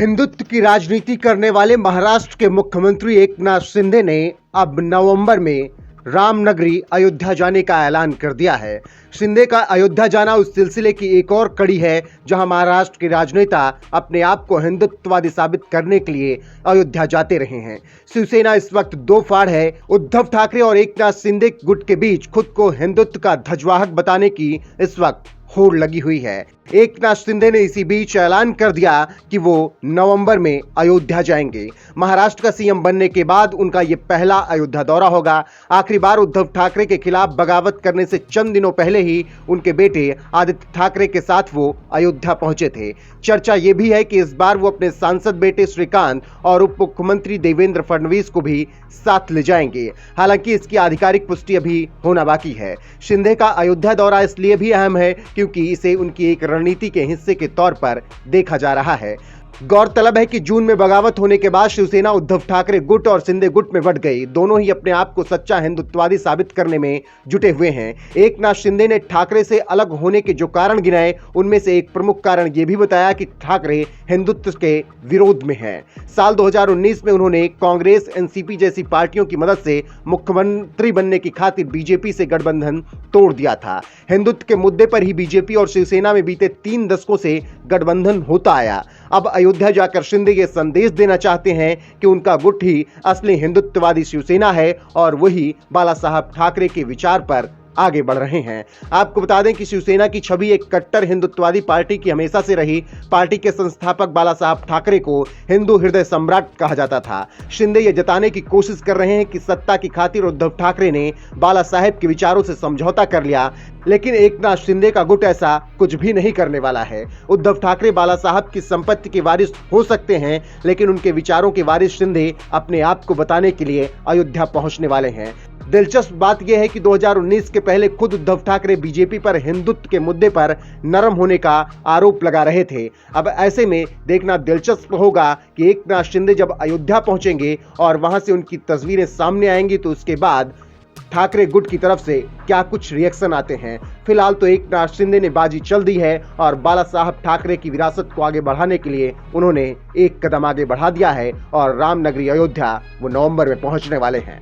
हिंदुत्व की राजनीति करने वाले महाराष्ट्र के मुख्यमंत्री एकनाथ शिंदे ने अब नवंबर में रामनगरी अयोध्या जाने का ऐलान कर दिया है। शिंदे का अयोध्या जाना उस सिलसिले की एक और कड़ी है जहां महाराष्ट्र के राजनेता अपने आप को हिंदुत्ववादी साबित करने के लिए अयोध्या जाते रहे हैं। शिवसेना इस वक्त दो फाड़ है। उद्धव ठाकरे और एकनाथ शिंदे गुट के बीच खुद को हिंदुत्व का ध्वजवाहक बताने की इस वक्त होड़ लगी हुई है। एकनाथ शिंदे ने इसी बीच ऐलान कर दिया कि वो नवंबर में अयोध्या जाएंगे। महाराष्ट्र का सीएम बनने के बाद उनका ये पहला अयोध्या दौरा होगा। आखिरी बार उद्धव ठाकरे के खिलाफ बगावत करने से चंद दिनों पहले ही उनके बेटे आदित्य ठाकरे के साथ वो अयोध्या पहुंचे थे। चर्चा ये भी है कि इस बार वो अपने सांसद बेटे श्रीकांत और उप मुख्यमंत्री देवेंद्र फडणवीस को भी साथ ले जाएंगे। हालांकि इसकी आधिकारिक पुष्टि अभी होना बाकी है। शिंदे का अयोध्या दौरा इसलिए भी अहम है क्योंकि इसे उनकी एक रणनीति के हिस्से के तौर पर देखा जा रहा है। गौरतलब है कि जून में बगावत होने के बाद शिवसेना उद्धव ठाकरे गुट और शिंदे गुट में बंट गई। दोनों ही अपने आप को सच्चा हिंदुत्ववादी साबित करने में जुटे हुए हैं। एकनाथ शिंदे ने ठाकरे से अलग होने के जो कारण गिनाए उनमें से एक प्रमुख कारण यह भी बताया कि ठाकरे हिंदुत्व के विरोध में हैं। साल 2019 में उन्होंने कांग्रेस, एनसीपी जैसी पार्टियों की मदद से मुख्यमंत्री बनने की खातिर बीजेपी से गठबंधन तोड़ दिया था। हिंदुत्व के मुद्दे पर ही बीजेपी और शिवसेना में बीते 3 दशकों से गठबंधन होता आया। अब अयोध्या जाकर शिंदे ये संदेश देना चाहते हैं कि उनका गुट ही असली हिंदुत्ववादी शिवसेना है और वही बाला साहब ठाकरे के विचार पर आगे बढ़ रहे हैं। आपको बता दें कि शिवसेना की छवि एक कट्टर हिंदुत्ववादी पार्टी की हमेशा से रही। पार्टी के संस्थापक बाला साहब ठाकरे को हिंदू हृदय सम्राट कहा जाता था। शिंदे ये जताने की कोशिश कर रहे हैं कि सत्ता की खातिर उद्धव ठाकरे ने बाला साहेब के विचारों से समझौता कर लिया, लेकिन एकनाथ शिंदे का गुट ऐसा कुछ भी नहीं करने वाला है। उद्धव ठाकरे बाला साहब की संपत्ति के वारिस हो सकते हैं, लेकिन उनके विचारों के वारिस शिंदे अपने आप को बताने के लिए अयोध्या पहुंचने वाले हैं। दिलचस्प बात यह है कि 2019 के पहले खुद उद्धव ठाकरे बीजेपी पर हिंदुत्व के मुद्दे पर नरम होने का आरोप लगा रहे थे। अब ऐसे में देखना दिलचस्प होगा कि एकनाथ शिंदे जब अयोध्या पहुंचेंगे और वहां से उनकी तस्वीरें सामने आएंगी तो उसके बाद ठाकरे गुट की तरफ से क्या कुछ रिएक्शन आते हैं। फिलहाल तो एकनाथ शिंदे ने बाजी चल दी है और बाला साहब ठाकरे की विरासत को आगे बढ़ाने के लिए उन्होंने एक कदम आगे बढ़ा दिया है और रामनगरी अयोध्या वो नवंबर में पहुंचने वाले हैं।